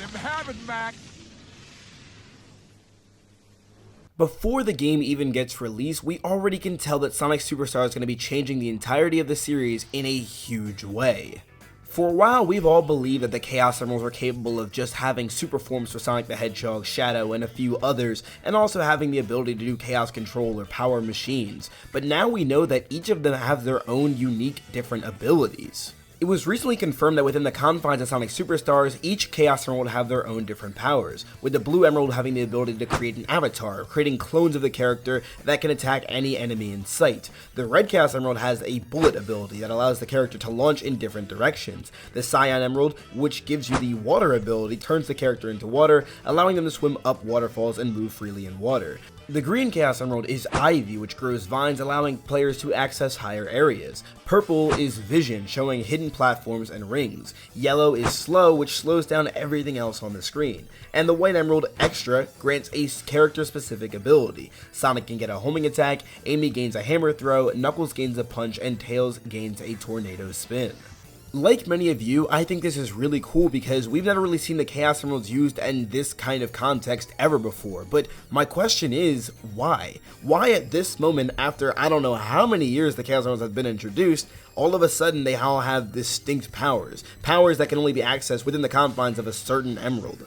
from heaven, Mac. Before the game even gets released, we already can tell that Sonic Superstars is going to be changing the entirety of the series in a huge way. For a while, we've all believed that the Chaos Emeralds were capable of just having super forms for Sonic the Hedgehog, Shadow, and a few others, and also having the ability to do Chaos Control or Power Machines, but now we know that each of them have their own unique, different abilities. It was recently confirmed that within the confines of Sonic Superstars, each Chaos Emerald will have their own different powers, with the Blue Emerald having the ability to create an avatar, creating clones of the character that can attack any enemy in sight. The Red Chaos Emerald has a bullet ability that allows the character to launch in different directions. The Cyan Emerald, which gives you the water ability, turns the character into water, allowing them to swim up waterfalls and move freely in water. The Green Chaos Emerald is Ivy, which grows vines, allowing players to access higher areas. Purple is Vision, showing hidden platforms and rings. Yellow is Slow, which slows down everything else on the screen. And the White Emerald Extra grants a character-specific ability. Sonic can get a homing attack, Amy gains a hammer throw, Knuckles gains a punch, and Tails gains a tornado spin. Like many of you, I think this is really cool because we've never really seen the Chaos Emeralds used in this kind of context ever before, but my question is, why? Why at this moment, after I don't know how many years the Chaos Emeralds have been introduced, all of a sudden they all have distinct powers that can only be accessed within the confines of a certain emerald?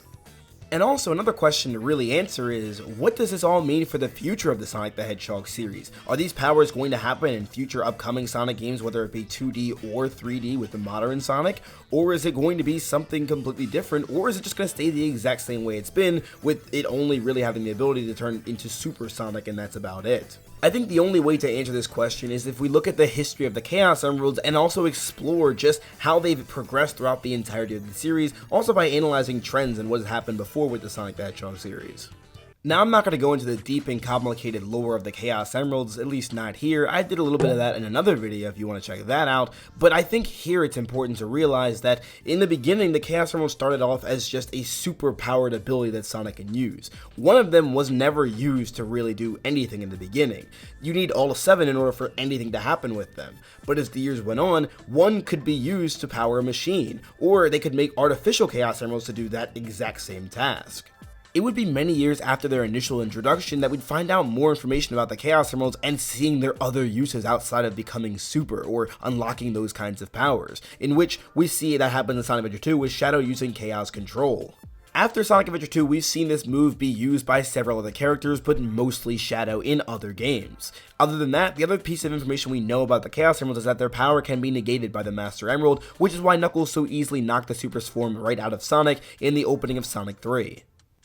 And also, another question to really answer is, what does this all mean for the future of the Sonic the Hedgehog series? Are these powers going to happen in future upcoming Sonic games, whether it be 2D or 3D with the modern Sonic? Or is it going to be something completely different? Or is it just going to stay the exact same way it's been, with it only really having the ability to turn into Super Sonic and that's about it? I think the only way to answer this question is if we look at the history of the Chaos Emeralds and also explore just how they've progressed throughout the entirety of the series, also by analyzing trends and what has happened before with the Sonic the Hedgehog series. Now, I'm not going to go into the deep and complicated lore of the Chaos Emeralds, at least not here. I did a little bit of that in another video if you want to check that out, but I think here it's important to realize that in the beginning, the Chaos Emeralds started off as just a super powered ability that Sonic can use. One of them was never used to really do anything in the beginning. You need all 7 in order for anything to happen with them, but as the years went on, one could be used to power a machine, or they could make artificial Chaos Emeralds to do that exact same task. It would be many years after their initial introduction that we'd find out more information about the Chaos Emeralds and seeing their other uses outside of becoming super or unlocking those kinds of powers, in which we see that happen in Sonic Adventure 2 with Shadow using Chaos Control. After Sonic Adventure 2, we've seen this move be used by several other characters, but mostly Shadow in other games. Other than that, the other piece of information we know about the Chaos Emeralds is that their power can be negated by the Master Emerald, which is why Knuckles so easily knocked the Super Form right out of Sonic in the opening of Sonic 3.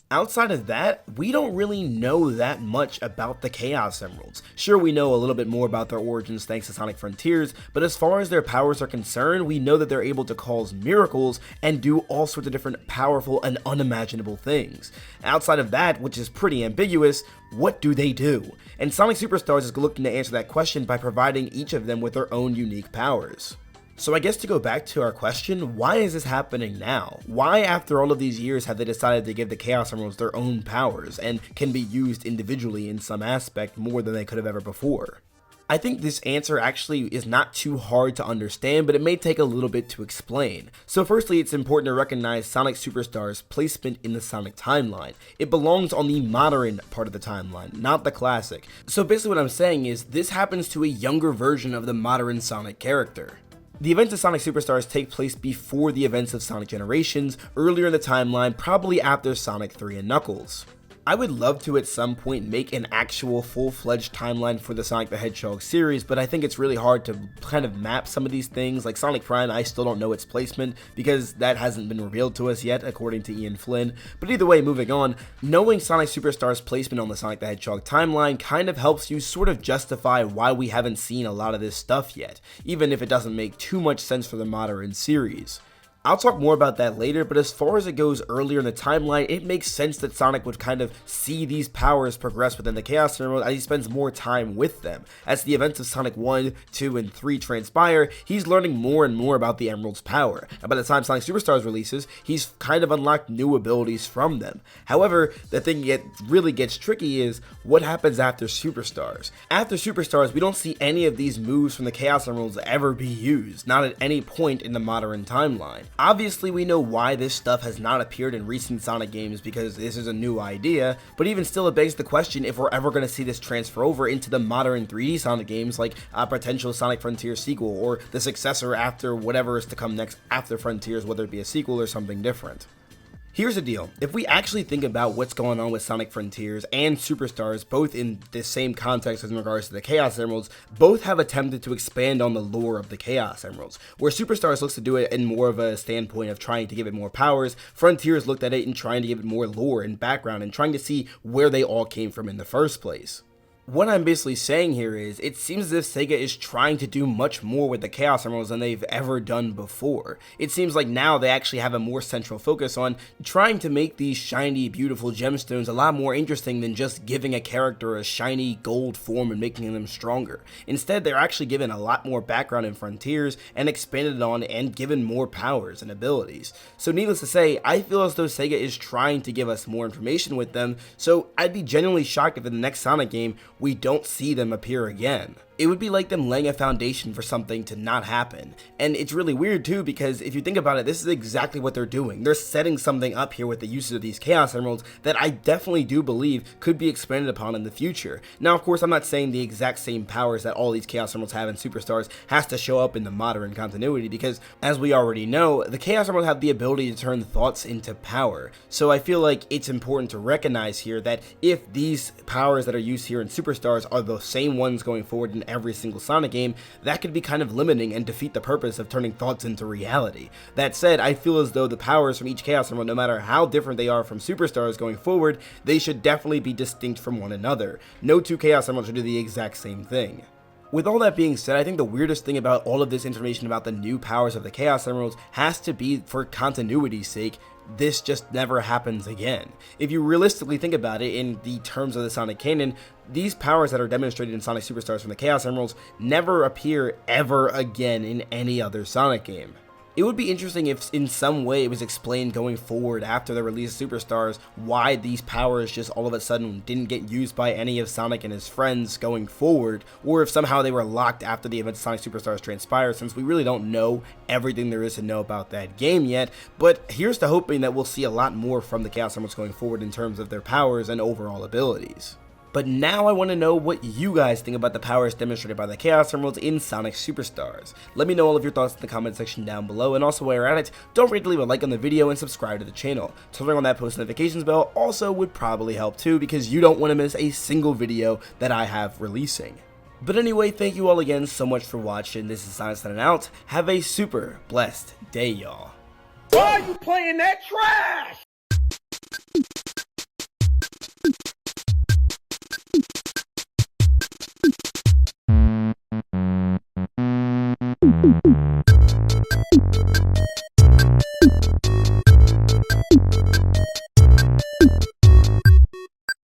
Outside of that, we don't really know that much about the Chaos Emeralds. Sure, we know a little bit more about their origins thanks to Sonic Frontiers, but as far as their powers are concerned, we know that they're able to cause miracles and do all sorts of different powerful and unimaginable things. Outside of that, which is pretty ambiguous, what do they do? And Sonic Superstars is looking to answer that question by providing each of them with their own unique powers. So I guess to go back to our question, why is this happening now? Why after all of these years have they decided to give the Chaos Emeralds their own powers and can be used individually in some aspect more than they could have ever before? I think this answer actually is not too hard to understand, but it may take a little bit to explain. So firstly, it's important to recognize Sonic Superstars' placement in the Sonic timeline. It belongs on the modern part of the timeline, not the classic. So basically what I'm saying is this happens to a younger version of the modern Sonic character. The events of Sonic Superstars take place before the events of Sonic Generations, earlier in the timeline, probably after Sonic 3 and Knuckles. I would love to at some point make an actual full-fledged timeline for the Sonic the Hedgehog series, but I think it's really hard to kind of map some of these things. Like Sonic Prime, I still don't know its placement because that hasn't been revealed to us yet, according to Ian Flynn. But either way, moving on, knowing Sonic Superstars' placement on the Sonic the Hedgehog timeline kind of helps you sort of justify why we haven't seen a lot of this stuff yet, even if it doesn't make too much sense for the modern series. I'll talk more about that later, but as far as it goes earlier in the timeline, it makes sense that Sonic would kind of see these powers progress within the Chaos Emerald as he spends more time with them. As the events of Sonic 1, 2, and 3 transpire, he's learning more and more about the Emerald's power, and by the time Sonic Superstars releases, he's kind of unlocked new abilities from them. However, the thing that really gets tricky is what happens after Superstars. After Superstars, we don't see any of these moves from the Chaos Emeralds ever be used, not at any point in the modern timeline. Obviously, we know why this stuff has not appeared in recent Sonic games because this is a new idea, but even still it begs the question if we're ever going to see this transfer over into the modern 3D Sonic games like a potential Sonic Frontiers sequel or the successor after whatever is to come next after Frontiers, whether it be a sequel or something different. Here's the deal, if we actually think about what's going on with Sonic Frontiers and Superstars, both in the same context as in regards to the Chaos Emeralds, both have attempted to expand on the lore of the Chaos Emeralds. Where Superstars looks to do it in more of a standpoint of trying to give it more powers, Frontiers looked at it and trying to give it more lore and background and trying to see where they all came from in the first place. What I'm basically saying here is, it seems as if Sega is trying to do much more with the Chaos Emeralds than they've ever done before. It seems like now they actually have a more central focus on trying to make these shiny, beautiful gemstones a lot more interesting than just giving a character a shiny gold form and making them stronger. Instead, they're actually given a lot more background in Frontiers and expanded on and given more powers and abilities. So needless to say, I feel as though Sega is trying to give us more information with them, so I'd be genuinely shocked if in the next Sonic game, we don't see them appear again. It would be like them laying a foundation for something to not happen. And it's really weird too, because if you think about it, this is exactly what they're doing. They're setting something up here with the uses of these Chaos Emeralds that I definitely do believe could be expanded upon in the future. Now, of course, I'm not saying the exact same powers that all these Chaos Emeralds have in Superstars has to show up in the modern continuity, because as we already know, the Chaos Emeralds have the ability to turn thoughts into power. So I feel like it's important to recognize here that if these powers that are used here in Superstars are the same ones going forward in every single Sonic game, that could be kind of limiting and defeat the purpose of turning thoughts into reality. That said, I feel as though the powers from each Chaos Emerald, no matter how different they are from Superstars going forward, they should definitely be distinct from one another. No two Chaos Emeralds should do the exact same thing. With all that being said, I think the weirdest thing about all of this information about the new powers of the Chaos Emeralds has to be, for continuity's sake, this just never happens again. If you realistically think about it in the terms of the Sonic canon, these powers that are demonstrated in Sonic Superstars from the Chaos Emeralds never appear ever again in any other Sonic game. It would be interesting if in some way it was explained going forward after the release of Superstars why these powers just all of a sudden didn't get used by any of Sonic and his friends going forward, or if somehow they were locked after the event of Sonic Superstars transpired, since we really don't know everything there is to know about that game yet. But here's to hoping that we'll see a lot more from the Chaos Emeralds going forward in terms of their powers and overall abilities. But now I want to know what you guys think about the powers demonstrated by the Chaos Emeralds in Sonic Superstars. Let me know all of your thoughts in the comment section down below, and also while you're at it, don't forget to leave a like on the video and subscribe to the channel. Turning on that post notifications bell also would probably help too, because you don't want to miss a single video that I have releasing. But anyway, thank you all again so much for watching. This is Sonic signing out. Have a super blessed day, y'all. Why are you playing that trash? Thank you.